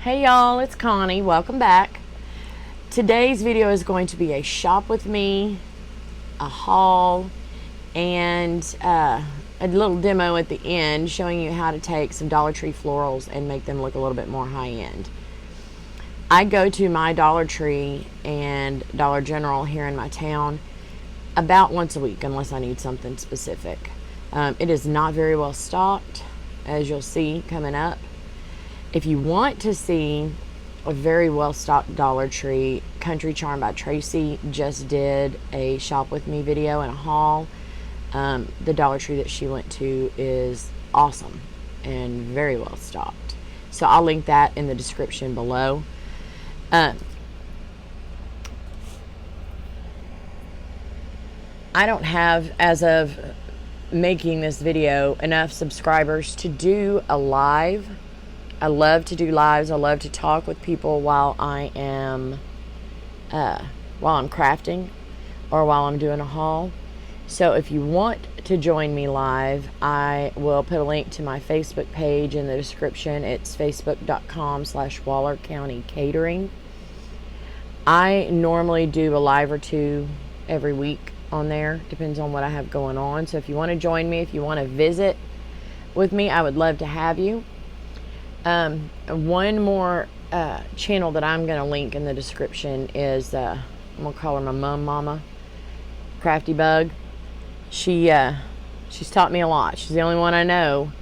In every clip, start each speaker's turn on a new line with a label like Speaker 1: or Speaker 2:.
Speaker 1: Hey y'all, it's Connie. Welcome back. Today's video is going to be a shop with me, a haul, and a little demo at the end showing you how to take some Dollar Tree florals and make them look a little bit more high-end. I go to my Dollar Tree and Dollar General here in my town about once a week unless I need something specific. It is not very well stocked, as you'll see coming up. If you want to see a very well-stocked Dollar Tree, Country Charm by Tracy just did a shop with me video and a haul. The Dollar Tree that she went to is awesome and very well stocked. So I'll link that in the description below. I don't have, as of making this video, enough subscribers to do a live. I love to do lives. I love to talk with people while I'm crafting or while I'm doing a haul. So if you want to join me live, I will put a link to my Facebook page in the description. It's facebook.com/Waller County Catering. I normally do a live or two every week on there. Depends on what I have going on. So if you want to join me, if you want to visit with me, I would love to have you. One more channel that I'm going to link in the description is, I'm going to call her my mama, Crafty Bug. She's taught me a lot. She's the only one I know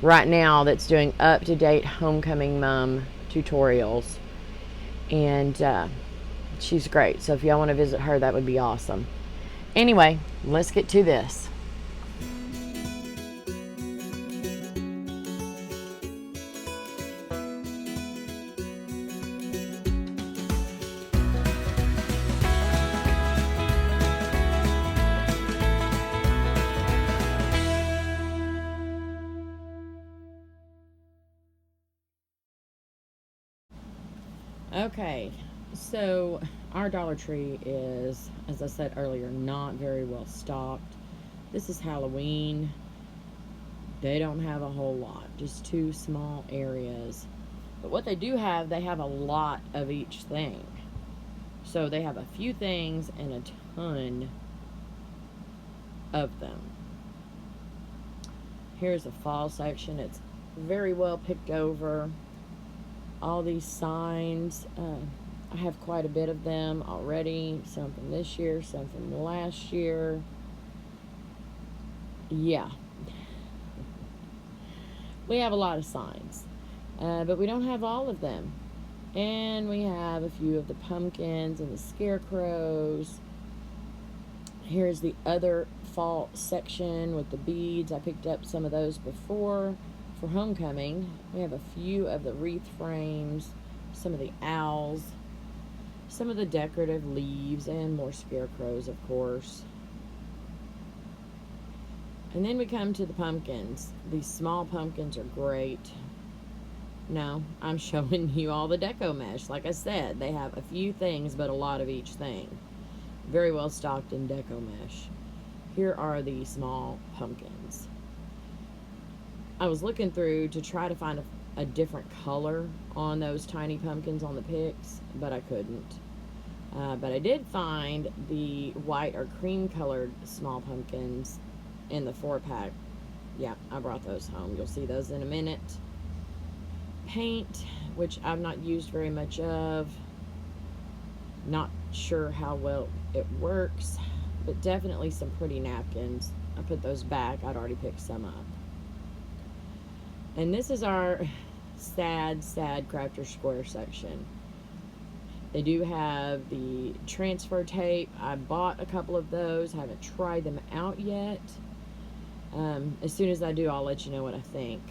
Speaker 1: right now that's doing up-to-date homecoming mom tutorials. And she's great. So if y'all want to visit her, that would be awesome. Anyway, let's get to this. Okay, so our Dollar Tree is, as I said earlier, not very well stocked. This is Halloween. They don't have a whole lot, just two small areas. But what they do have, they have a lot of each thing. So they have a few things and a ton of them. Here's the fall section. It's very well picked over. All these signs, I have quite a bit of them already. Some from this year, some from last year. Yeah. We have a lot of signs, but we don't have all of them. And we have a few of the pumpkins and the scarecrows. Here's the other fall section with the beads. I picked up some of those before. For homecoming, we have a few of the wreath frames, some of the owls, some of the decorative leaves, and more scarecrows, of course. And then we come to the pumpkins. These small pumpkins are great. No, I'm showing you all the deco mesh. Like I said, they have a few things, but a lot of each thing. Very well stocked in deco mesh. Here are the small pumpkins. I was looking through to try to find a different color on those tiny pumpkins on the pics, but I couldn't. But I did find the white or cream colored small pumpkins in the 4-pack. Yeah, I brought those home. You'll see those in a minute. Paint, which I've not used very much of. Not sure how well it works, but definitely some pretty napkins. I put those back. I'd already picked some up. And this is our sad Crafter Square section. They do have the transfer tape. I bought a couple of those. Haven't tried them out yet. As soon as I do, I'll let you know what I think.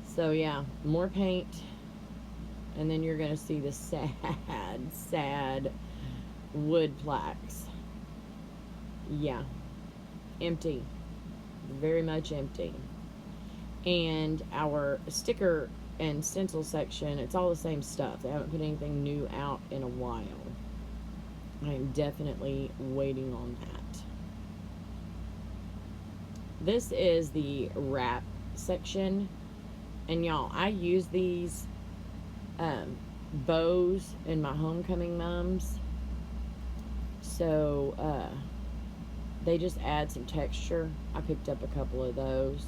Speaker 1: So yeah, more paint. And then you're going to see the sad wood plaques. Yeah, empty. Very much empty. And our sticker and stencil section, it's all the same stuff. They haven't put anything new out in a while. I am definitely waiting on that. This is the wrap section, And y'all, I use these bows in my homecoming mums. So they just add some texture. I picked up a couple of those.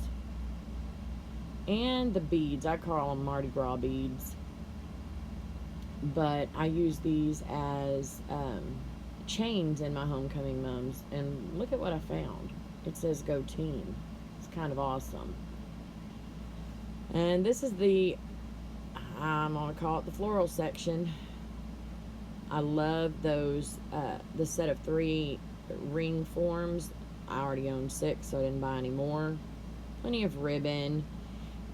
Speaker 1: And the beads, I call them Mardi Gras beads. But I use these as chains in my homecoming mums. And look at what I found. It says Go Team. It's kind of awesome. And this is the, I'm going to call it the floral section. I love those, the set of 3 ring forms. I already own 6, so I didn't buy any more. Plenty of ribbon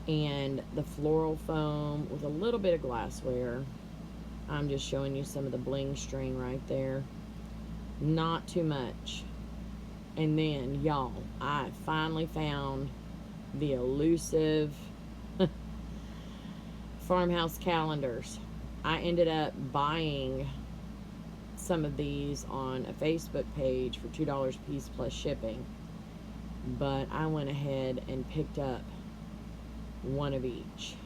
Speaker 1: and the floral foam with a little bit of glassware. I'm just showing you some of the bling string right there. Not too much. And then, y'all, I finally found the elusive farmhouse calendars. I ended up buying some of these on a Facebook page for $2 a piece plus shipping. But I went ahead and picked up one of each.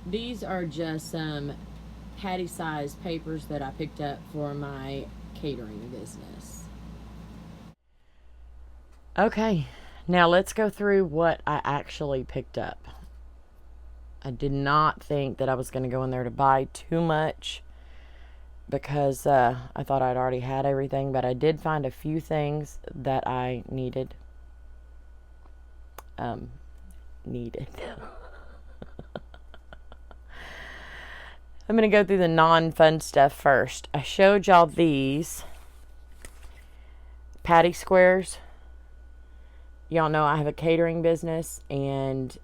Speaker 1: These are just some patty sized papers that I picked up for my catering business. Okay, now let's go through what I actually picked up. I did not think that I was going to go in there to buy too much because I thought I'd already had everything, but I did find a few things that I needed. Needed. I'm going to go through the non-fun stuff first. I showed y'all these patty squares. Y'all know I have a catering business, and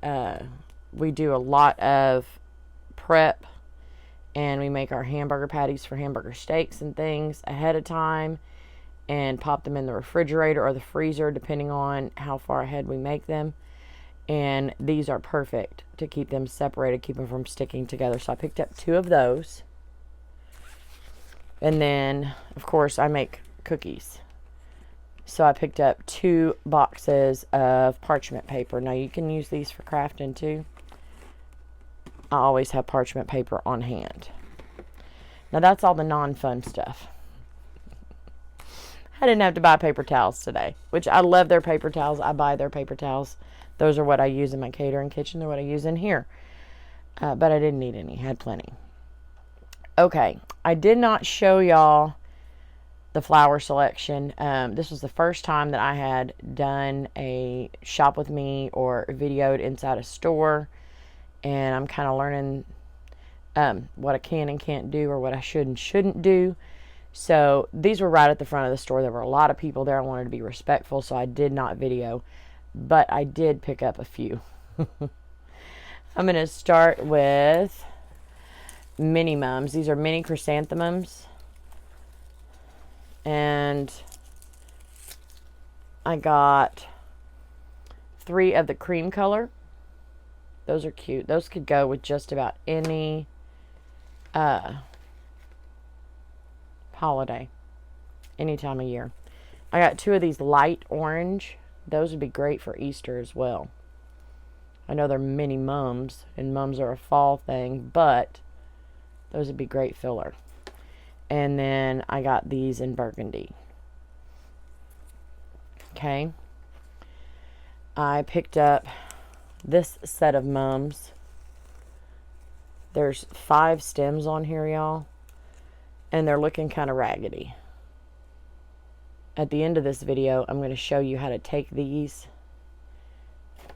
Speaker 1: we do a lot of prep, and we make our hamburger patties for hamburger steaks and things ahead of time and pop them in the refrigerator or the freezer depending on how far ahead we make them. And these are perfect to keep them separated, keep them from sticking together. So I picked up 2 of those. And then, of course, I make cookies. So I picked up 2 boxes of parchment paper. Now you can use these for crafting too. I always have parchment paper on hand. Now that's all the non-fun stuff. I didn't have to buy paper towels today, which I love their paper towels. I buy their paper towels. Those are what I use in my catering kitchen. They're what I use in here. But I didn't need any. Had plenty. Okay. I did not show y'all the flower selection. This was the first time that I had done a shop with me or videoed inside a store. And I'm kind of learning what I can and can't do, or what I should and shouldn't do. So these were right at the front of the store. There were a lot of people there. I wanted to be respectful, so I did not video. But I did pick up a few. I'm going to start with mini mums. These are mini chrysanthemums. And I got 3 of the cream color. Those are cute. Those could go with just about any holiday, any time of year. I got 2 of these light orange. Those would be great for Easter as well. I know they're mini mums, and mums are a fall thing, but those would be great filler. And then I got these in burgundy. Okay. I picked up this set of mums. There's 5 stems on here, y'all, and they're looking kind of raggedy. At the end of this video, I'm going to show you how to take these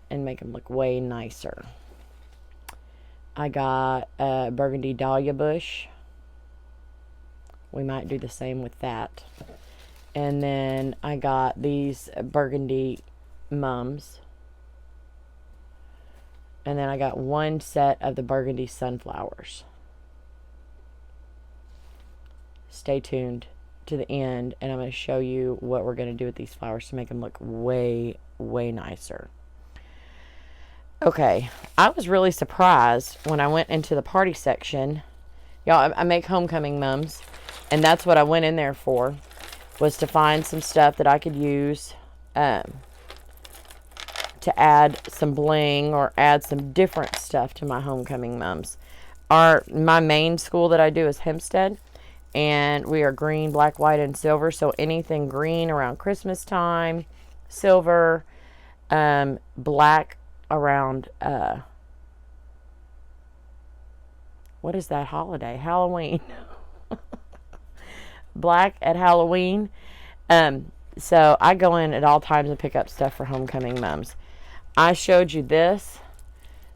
Speaker 1: and make them look way nicer. I got a burgundy dahlia bush. We might do the same with that. And then I got these burgundy mums. And then I got 1 set of the burgundy sunflowers. Stay tuned to the end, and I'm going to show you what we're going to do with these flowers to make them look way, way nicer. Okay, I was really surprised when I went into the party section. Y'all, I make homecoming mums, and that's what I went in there for, was to find some stuff that I could use to add some bling or add some different stuff to my homecoming mums. My main school that I do is Hempstead, and we are green, black, white, and silver. So anything green around Christmas time, silver, black around what is that holiday? Halloween. Black at Halloween. So I go in at all times and pick up stuff for homecoming mums. I showed you this.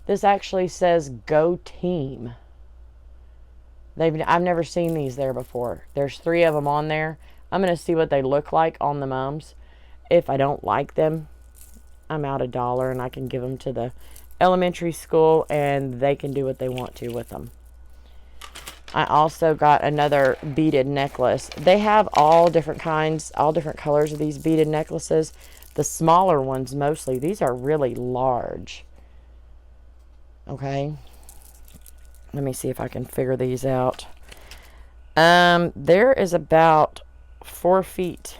Speaker 1: This actually says Go Team. I've never seen these there before. There's 3 of them on there. I'm going to see what they look like on the mums. If I don't like them, I'm out $1 and I can give them to the elementary school and they can do what they want to with them. I also got another beaded necklace. They have all different kinds, all different colors of these beaded necklaces. The smaller ones mostly. These are really large. Okay. Let me see if I can figure these out. There is about 4 feet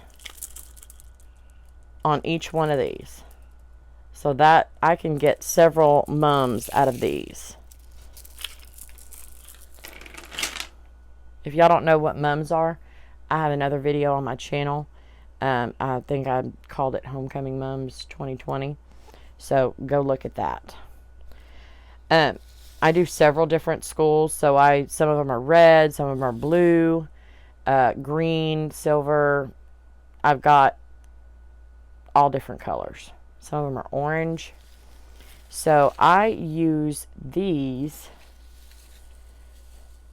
Speaker 1: on each one of these. So that I can get several mums out of these. If y'all don't know what mums are, I have another video on my channel. I think I called it Homecoming Mums 2020. So go look at that. I do several different schools. So some of them are red, some of them are blue, green, silver. I've got all different colors. Some of them are orange. So I use these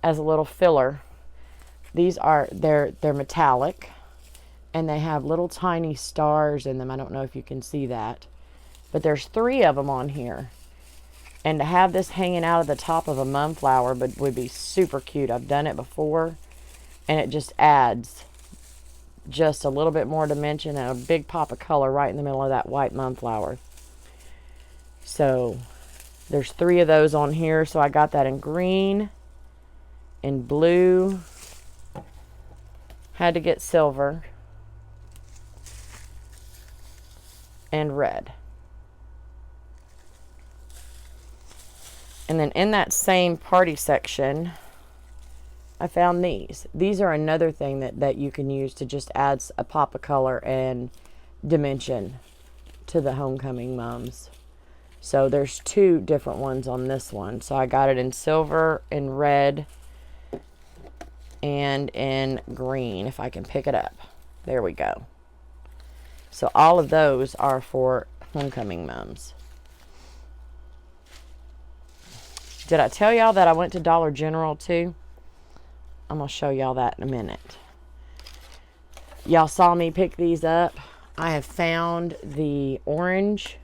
Speaker 1: as a little filler. These are, they're metallic, and they have little tiny stars in them. I don't know if you can see that, but there's 3 of them on here. And to have this hanging out of the top of a mum flower would be super cute. I've done it before, and it just adds just a little bit more dimension and a big pop of color right in the middle of that white mum flower. So there's 3 of those on here. So I got that in green, in blue. Had to get silver and red. And then in that same party section, I found these. These are another thing that you can use to just add a pop of color and dimension to the homecoming mums. So there's 2 different ones on this one. So I got it in silver and red and in green, if I can pick it up. There we go. So all of those are for homecoming mums. Did I tell y'all that I went to Dollar General too? I'm going to show y'all that in a minute. Y'all saw me pick these up. I have found the orange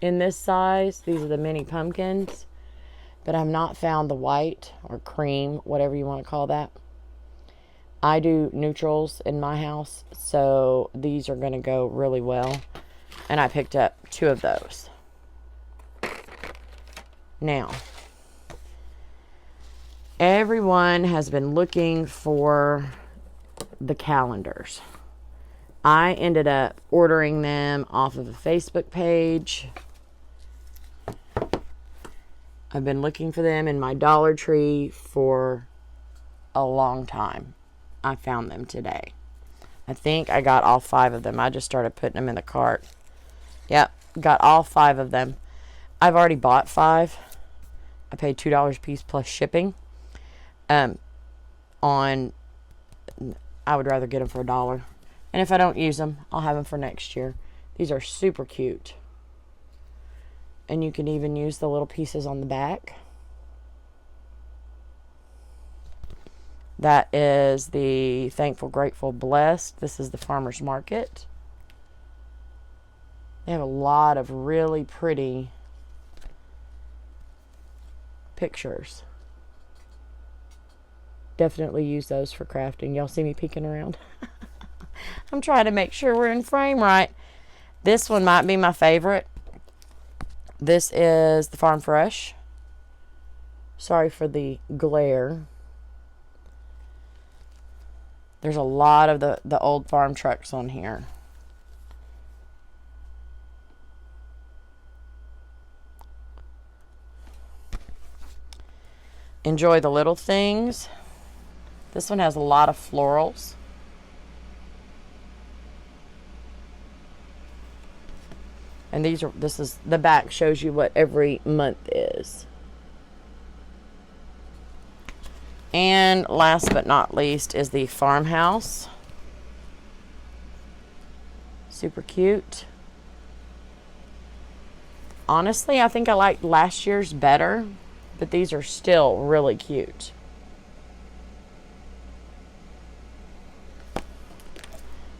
Speaker 1: in this size. These are the mini pumpkins. But I've not found the white or cream, whatever you want to call that. I do neutrals in my house, so these are going to go really well. And I picked up 2 of those. Now, everyone has been looking for the calendars. I ended up ordering them off of a Facebook page. I've been looking for them in my Dollar Tree for a long time. I found them today. I think I got all 5 of them. I just started putting them in the cart. Yep, got all 5 of them. I've already bought 5. I paid $2 a piece plus shipping. I would rather get them for $1. And if I don't use them, I'll have them for next year. These are super cute. And you can even use the little pieces on the back. That is the Thankful, Grateful, Blessed. This is the Farmer's Market. They have a lot of really pretty pictures. Definitely use those for crafting. Y'all see me peeking around? I'm trying to make sure we're in frame right. This one might be my favorite. This is the Farm Fresh. Sorry for the glare. There's a lot of the old farm trucks on here. enjoy the little things. This one has a lot of florals. And this is the back, shows you what every month is. And last but not least is the farmhouse. Super cute. Honestly, I think I liked last year's better, but these are still really cute.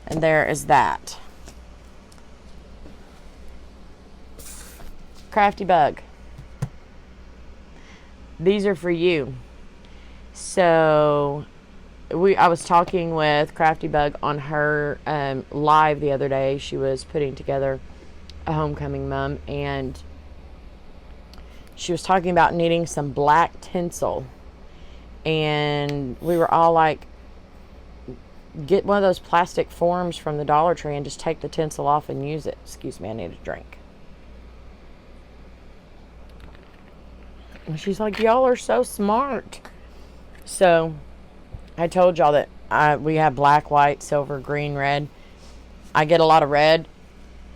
Speaker 1: And there is that. Crafty Bug. These are for you. So I was talking with Crafty Bug on her live the other day. She was putting together a homecoming mom, and she was talking about needing some black tinsel, and we were all like, get one of those plastic forms from the Dollar Tree and just take the tinsel off and use it. Excuse me, I need a drink. And she's like, y'all are so smart. So I told y'all that we have black, white, silver, green, red. I get a lot of red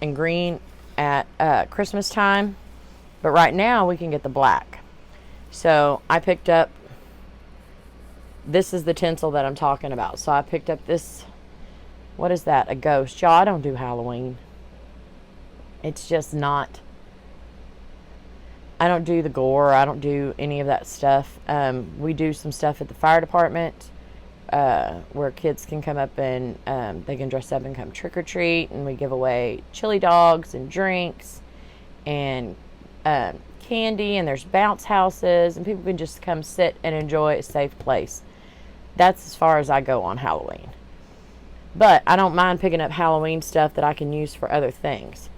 Speaker 1: and green at Christmas time, but right now we can get the black. So I picked up, this is the tinsel that I'm talking about. So I picked up this, what is that? A ghost. Y'all, I don't do Halloween. It's just not, I don't do the gore. I don't do any of that stuff. We do some stuff at the fire department where kids can come up and they can dress up and come trick or treat, and we give away chili dogs and drinks and candy, and there's bounce houses, and people can just come sit and enjoy a safe place. That's as far as I go on Halloween. But I don't mind picking up Halloween stuff that I can use for other things.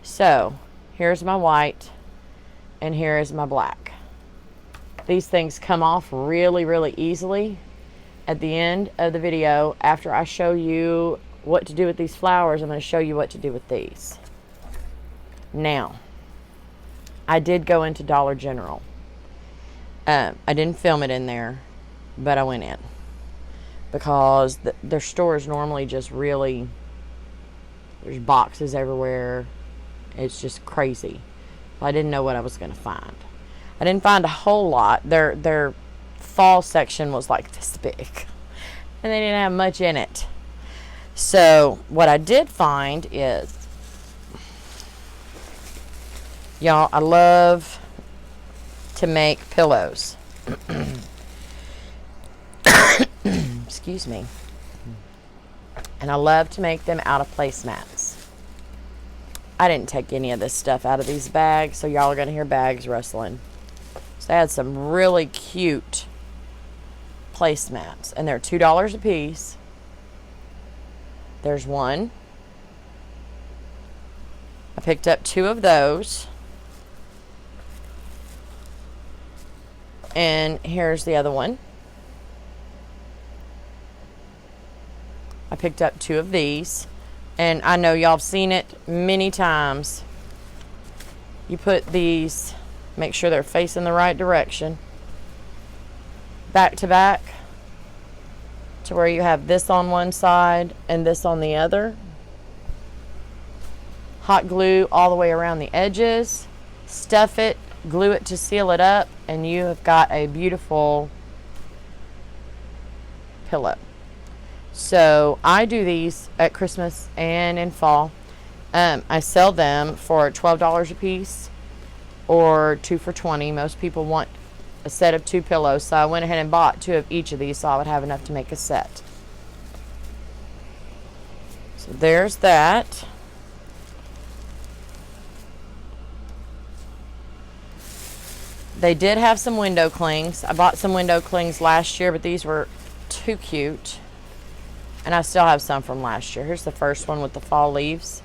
Speaker 1: So here's my white, and here is my black. These things come off really, really easily. At the end of the video, after I show you what to do with these flowers, I'm going to show you what to do with these. Now, I did go into Dollar General. I didn't film it in there, but I went in. Because their store is normally just really, there's boxes everywhere. It's just crazy. I didn't know what I was going to find. I didn't find a whole lot. Their fall section was like this big, and they didn't have much in it. So what I did find is, y'all, I love to make pillows. Excuse me. And I love to make them out of placemats. I didn't take any of this stuff out of these bags, so y'all are going to hear bags rustling. So I had some really cute placemats, and they're $2 a piece. There's one. I picked up 2 of those. And here's the other one. I picked up 2 of these. And I know y'all have seen it many times. You put these, make sure they're facing the right direction, back to back, to where you have this on one side and this on the other. Hot glue all the way around the edges. Stuff it, glue it to seal it up, and you have got a beautiful pillow. So I do these at Christmas and in fall. I sell them for $12 a piece or 2 for $20. Most people want a set of 2 pillows, so I went ahead and bought 2 of each of these so I would have enough to make a set. So there's that. They did have some window clings. I bought some window clings last year, but these were too cute. And I still have some from last year. Here's the first one with the fall leaves.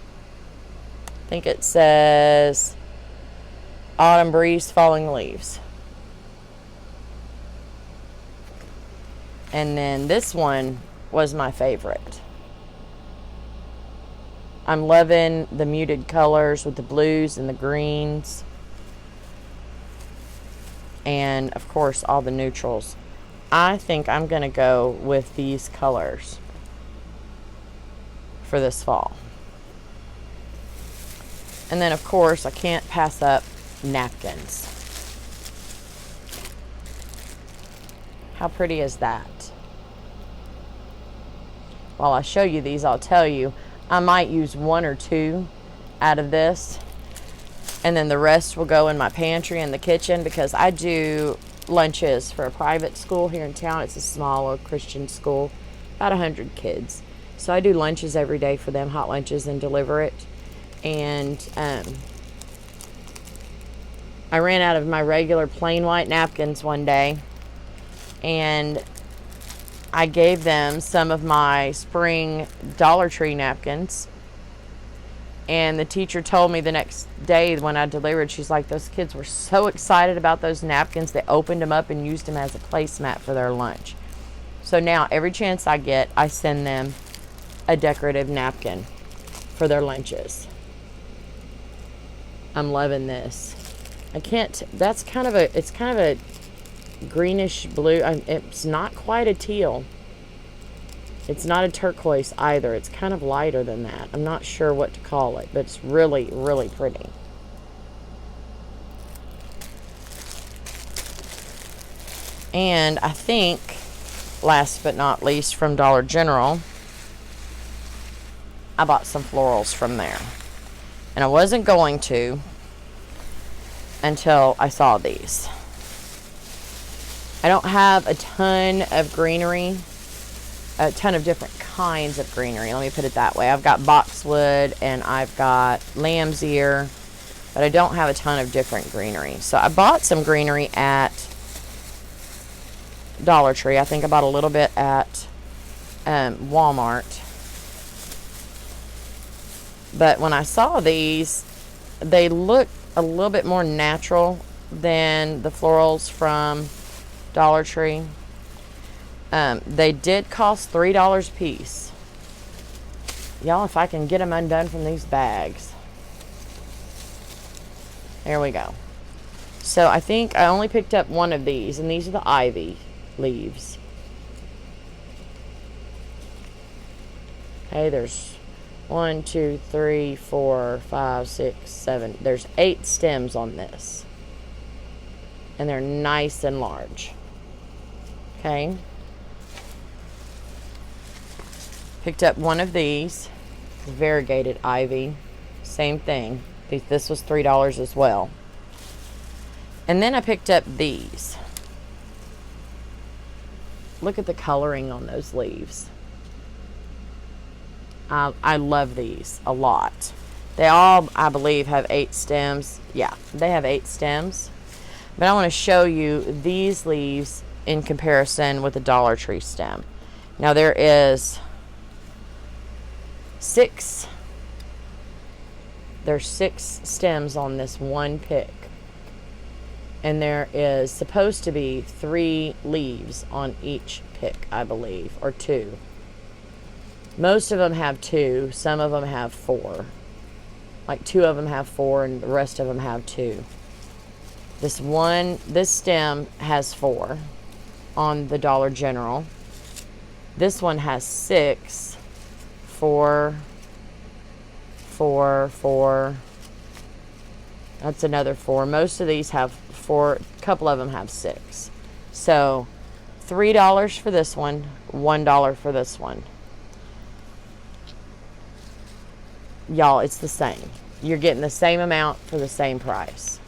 Speaker 1: I think it says Autumn Breeze Falling Leaves. And then this one was my favorite. I'm loving the muted colors with the blues and the greens. and of course all the neutrals. I think I'm going to go with these colors for this fall. And then of course I can't pass up napkins. How pretty is that? While I show you these, I'll tell you, I might use 1 or 2 out of this, and then the rest will go in my pantry and the kitchen, because I do lunches for a private school here in town. It's a small little Christian school, about 100 kids. So I do lunches every day for them, hot lunches, and deliver it. And I ran out of my regular plain white napkins one day, and I gave them some of my spring Dollar Tree napkins. And the teacher told me the next day when I delivered, she's like, those kids were so excited about those napkins, they opened them up and used them as a placemat for their lunch. So now every chance I get, I send them a decorative napkin for their lunches. I'm loving this. I can't, that's kind of a, it's kind of a greenish blue. It's not quite a teal. It's not a turquoise either. It's kind of lighter than that. I'm not sure what to call it, but it's really, really pretty. And I think, last but not least, from Dollar General, I bought some florals from there. And I wasn't going to until I saw these. I don't have a ton of greenery, a ton of different kinds of greenery. Let me put it that way. I've got boxwood and I've got lamb's ear, but I don't have a ton of different greenery. So I bought some greenery at Dollar Tree. I think I bought a little bit at Walmart. But when I saw these, they look a little bit more natural than the florals from Dollar Tree. They did cost $3 a piece. Y'all, if I can get them undone from these bags. There we go. So I think I only picked up one of these, and these are the ivy leaves. Okay, there's 1, 2, 3, 4, 5, 6, 7. There's 8 stems on this. And they're nice and large. Okay. Picked up one of these, variegated ivy. Same thing. This was $3 as well. And then I picked up these. Look at the coloring on those leaves. I love these a lot. They all, I believe, have 8 stems. Yeah, they have 8 stems. But I want to show you these leaves in comparison with the Dollar Tree stem. Now there is 6. There's 6 stems on this one pick. And there is supposed to be 3 leaves on each pick, I believe, or 2. Most of them have 2. Some of them have 4. Like 2 of them have 4 and the rest of them have 2. This stem has 4 on the Dollar General. This one has 6. 4, 4, 4. That's another 4. Most of these have 4. A couple of them have 6. So $3 for this one, $1 for this one. Y'all, it's the same. You're getting the same amount for the same price.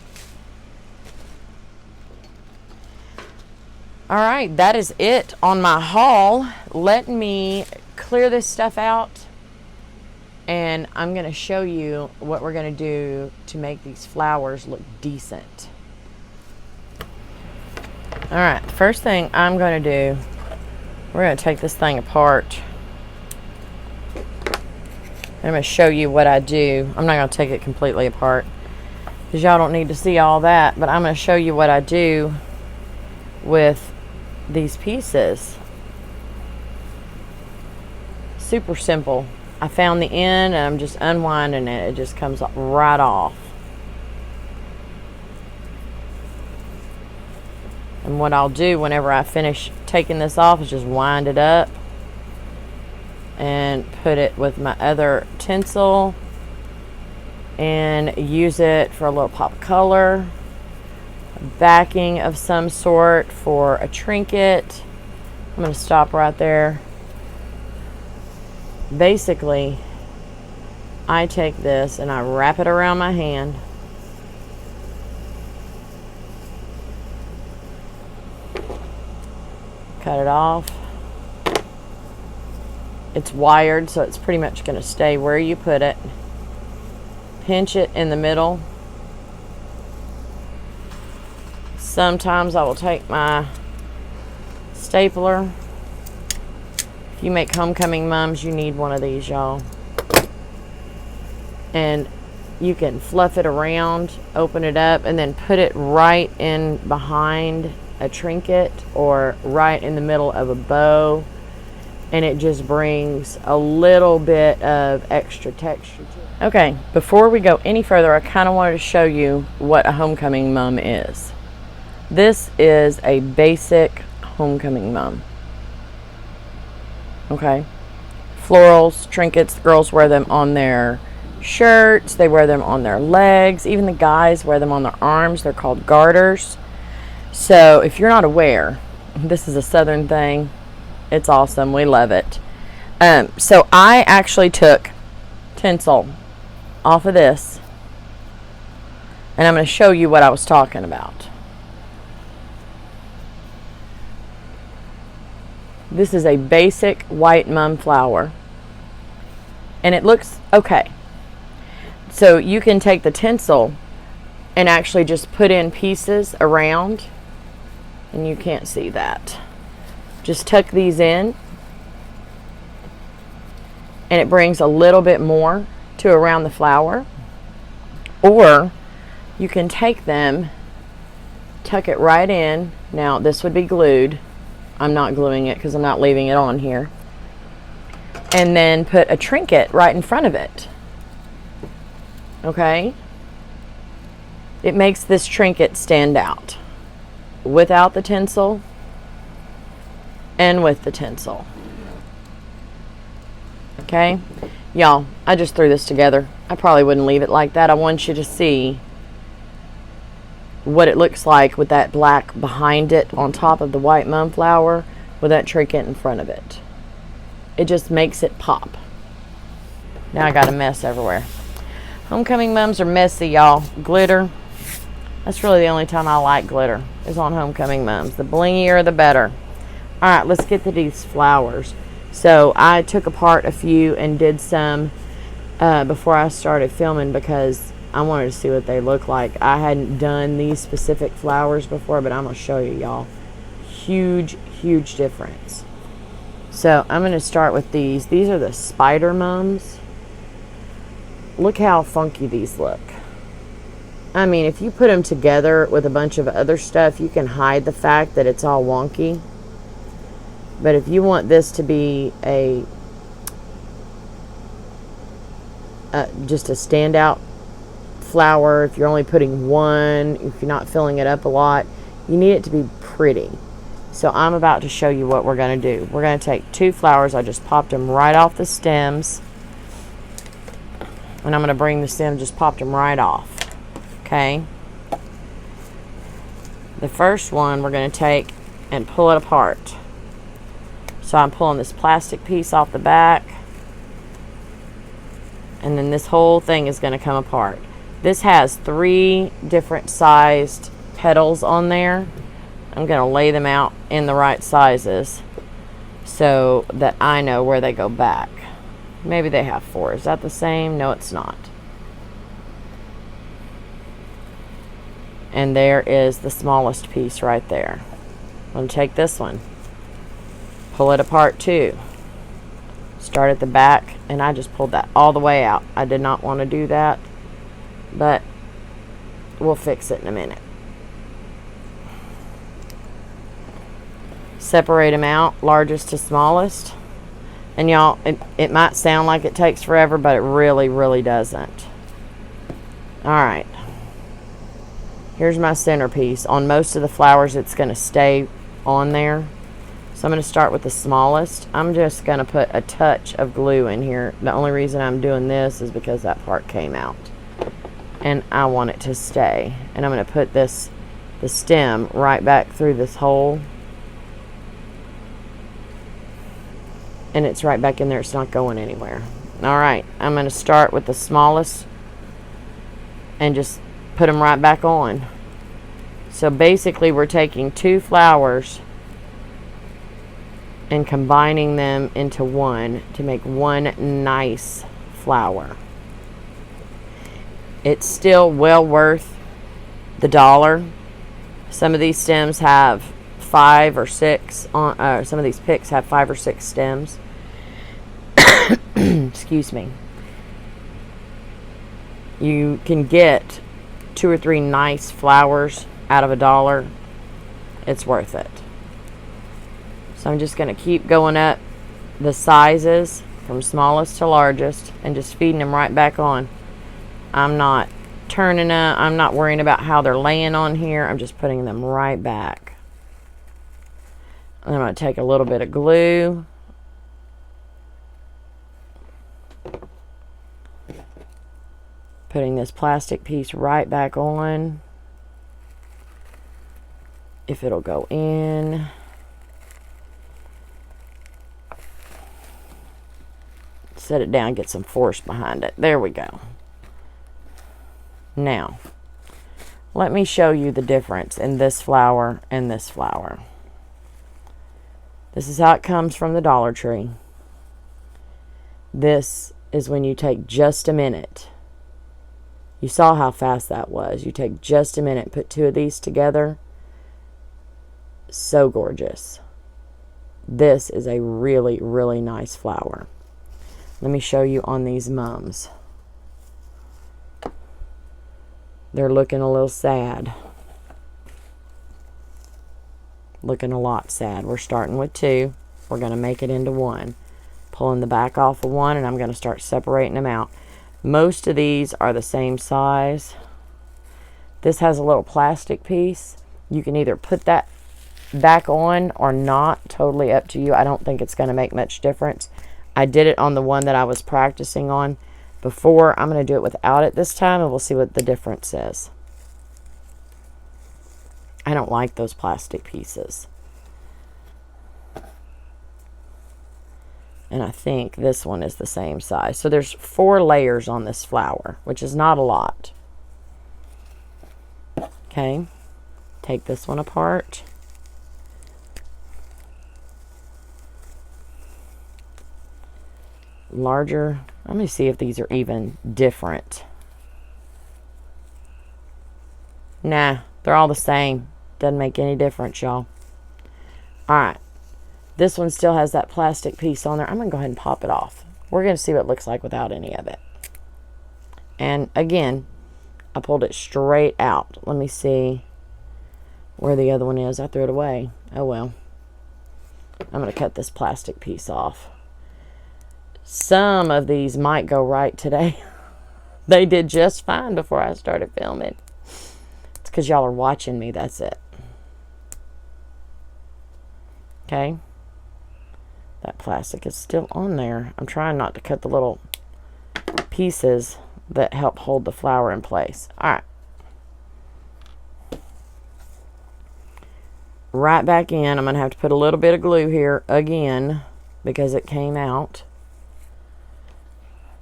Speaker 1: All right, that is it on my haul. Let me clear this stuff out, and I'm going to show you what we're going to do to make these flowers look decent. All right, first thing I'm going to do, we're going to take this thing apart. I'm going to show you what I do. I'm not going to take it completely apart because y'all don't need to see all that, but I'm going to show you what I do with these pieces. Super simple. I found the end and I'm just unwinding it. It just comes right off. And what I'll do whenever I finish taking this off is just wind it up and put it with my other tinsel and use it for a little pop of color, a backing of some sort for a trinket. I'm going to stop right there. Basically, I take this and I wrap it around my hand. Cut it off. It's wired, so it's pretty much going to stay where you put it. Pinch it in the middle. Sometimes I will take my stapler. If you make homecoming mums, you need one of these, y'all. And you can fluff it around, open it up, and then put it right in behind a trinket or right in the middle of a bow, and it just brings a little bit of extra texture to it. Okay, before we go any further, I kind of wanted to show you what a homecoming mum is. This is a basic homecoming mum. Okay, florals, trinkets, the girls wear them on their shirts, they wear them on their legs, even the guys wear them on their arms. They're called garters. So if you're not aware, this is a southern thing. It's awesome. We love it. So I actually took tinsel off of this, and I'm going to show you what I was talking about. This is a basic white mum flower, and it looks okay. So you can take the tinsel and actually just put in pieces around, and you can't see that. Just tuck these in, and it brings a little bit more to around the flower. Or you can take them, tuck it right in. Now this would be glued. I'm not gluing it because I'm not leaving it on here. And then put a trinket right in front of it. Okay? It makes this trinket stand out without the tinsel and with the tinsel. Okay? Y'all, I just threw this together. I probably wouldn't leave it like that. I want you to see what it looks like with that black behind it on top of the white mum flower with that trinket in front of it. It just makes it pop. Now I got a mess everywhere. Homecoming mums are messy, y'all. Glitter. That's really the only time I like glitter, is on homecoming mums. The blingier, the better. Alright, let's get to these flowers. So I took apart a few and did some before I started filming because I wanted to see what they look like. I hadn't done these specific flowers before, but I'm going to show you, y'all. Huge, huge difference. So I'm going to start with these. These are the spider mums. Look how funky these look. I mean, if you put them together with a bunch of other stuff, you can hide the fact that it's all wonky. But if you want this to be a just a standout flower, if you're only putting one, if you're not filling it up a lot, you need it to be pretty. So I'm about to show you what we're going to do. We're going to take two flowers. I just popped them right off the stems. And I'm going to bring the stem, just popped them right off. Okay. The first one we're going to take and pull it apart. So I'm pulling this plastic piece off the back. And then this whole thing is going to come apart. This has 3 different sized petals on there. I'm going to lay them out in the right sizes so that I know where they go back. Maybe they have 4. Is that the same? No, it's not. And there is the smallest piece right there. I'm going to take this one, pull it apart too. Start at the back, and I just pulled that all the way out. I did not want to do that, but we'll fix it in a minute. Separate them out, largest to smallest. And y'all, it might sound like it takes forever, but it really, really doesn't. Alright. Here's my centerpiece. On most of the flowers, it's going to stay on there. So I'm going to start with the smallest. I'm just going to put a touch of glue in here. The only reason I'm doing this is because that part came out. And I want it to stay. And I'm going to put the stem right back through this hole. And it's right back in there. It's not going anywhere. Alright, I'm going to start with the smallest and just put them right back on. So basically we're taking 2 flowers and combining them into one to make one nice flower. It's still well worth the $1. Some of these stems have 5 or 6 on, some of these picks have 5 or 6 stems. Excuse me. You can get 2 or 3 nice flowers out of $1. It's worth it. So I'm just going to keep going up the sizes from smallest to largest and just feeding them right back on. I'm not turning them. I'm not worrying about how they're laying on here. I'm just putting them right back. And I'm going to take a little bit of glue. Putting this plastic piece right back on. If it'll go in. Set it down, get some force behind it. There we go. Now, let me show you the difference in this flower and this flower. This is how it comes from the Dollar Tree. This is when you take just a minute. You saw how fast that was. You take just a minute, put 2 of these together. So gorgeous. This is a really, really nice flower. Let me show you on these mums. They're looking a little sad. Looking a lot sad. We're starting with 2. We're going to make it into 1. Pulling the back off of 1, and I'm going to start separating them out. Most of these are the same size. This has a little plastic piece. You can either put that back on or not. Totally up to you. I don't think it's going to make much difference. I did it on the one that I was practicing on before. I'm going to do it without it this time, and we'll see what the difference is. I don't like those plastic pieces. And I think this one is the same size. So there's 4 layers on this flower, which is not a lot. Okay. Take this one apart. Larger. Let me see if these are even different. Nah, they're all the same. Doesn't make any difference, y'all. Alright. This one still has that plastic piece on there. I'm going to go ahead and pop it off. We're going to see what it looks like without any of it. And again, I pulled it straight out. Let me see where the other one is. I threw it away. Oh well. I'm going to cut this plastic piece off. Some of these might go right today. They did just fine before I started filming. It's because y'all are watching me. That's it. Okay. That plastic is still on there. I'm trying not to cut the little pieces that help hold the flower in place. Alright. Right back in. I'm going to have to put a little bit of glue here again because it came out.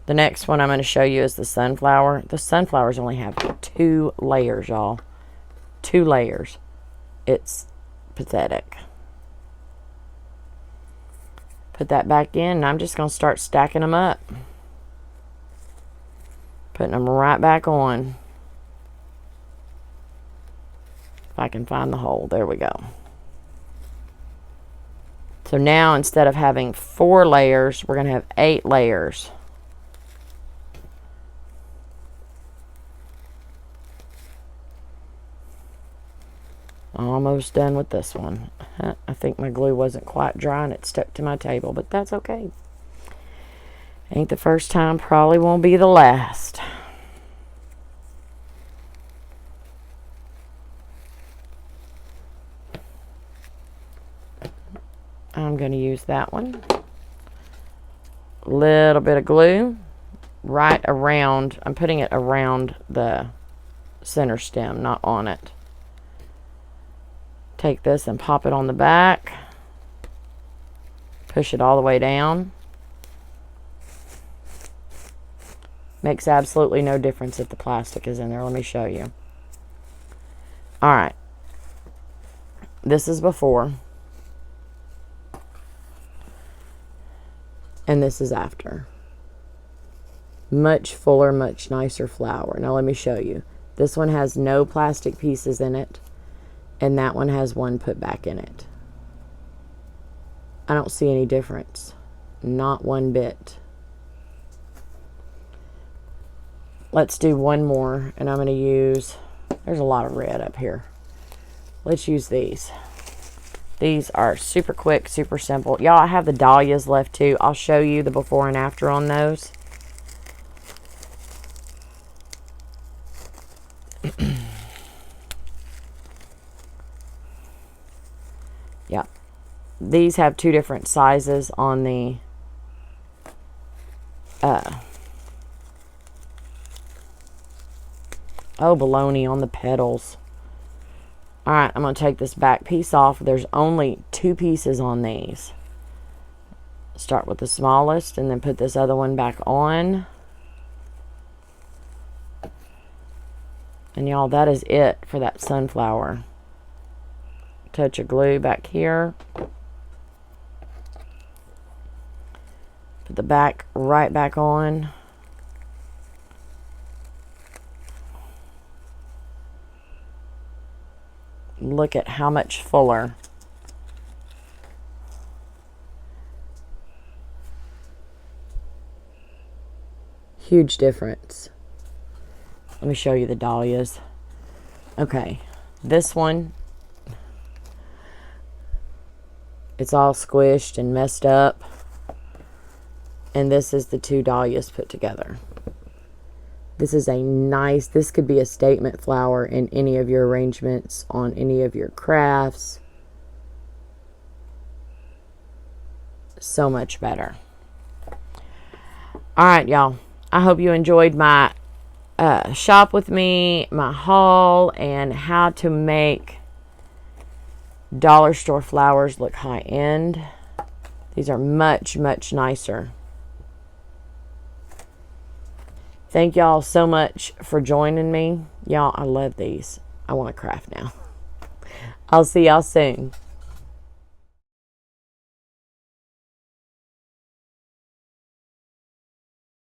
Speaker 1: The next one I'm going to show you is the sunflower. The sunflowers only have 2 layers, y'all. 2 layers. It's pathetic. Put that back in, and I'm just going to start stacking them up. Putting them right back on. If I can find the hole. There we go. So now, instead of having 4 layers, we're going to have 8 layers. Almost done with this one. I think my glue wasn't quite dry and it stuck to my table, but that's okay. Ain't the first time, probably won't be the last. I'm going to use that one. A little bit of glue right around. I'm putting it around the center stem, not on it. Take this and pop it on the back. Push it all the way down. Makes absolutely no difference if the plastic is in there. Let me show you. Alright. This is before. And this is after. Much fuller, much nicer flower. Now let me show you. This one has no plastic pieces in it. And that one has one put back in it. I don't see any difference. Not one bit. Let's do one more. And I'm going to use... There's a lot of red up here. Let's use these. These are super quick, super simple. Y'all, I have the dahlias left too. I'll show you the before and after on those. Yeah. These have two different sizes on the oh, baloney on the petals. Alright, I'm going to take this back piece off. There's only 2 pieces on these. Start with the smallest and then put this other one back on. And y'all, that is it for that sunflower. Touch of glue back here. Put the back right back on. Look at how much fuller. Huge difference. Let me show you the dahlias. Okay, this one, it's all squished and messed up. And this is the 2 dahlias put together. This is a nice, this could be a statement flower in any of your arrangements, on any of your crafts. So much better. Alright, y'all. I hope you enjoyed my shop with me, my haul, and how to make dollar store flowers look high-end. These are much, much nicer. Thank y'all so much for joining me. Y'all, I love these. I want to craft now. I'll see y'all soon.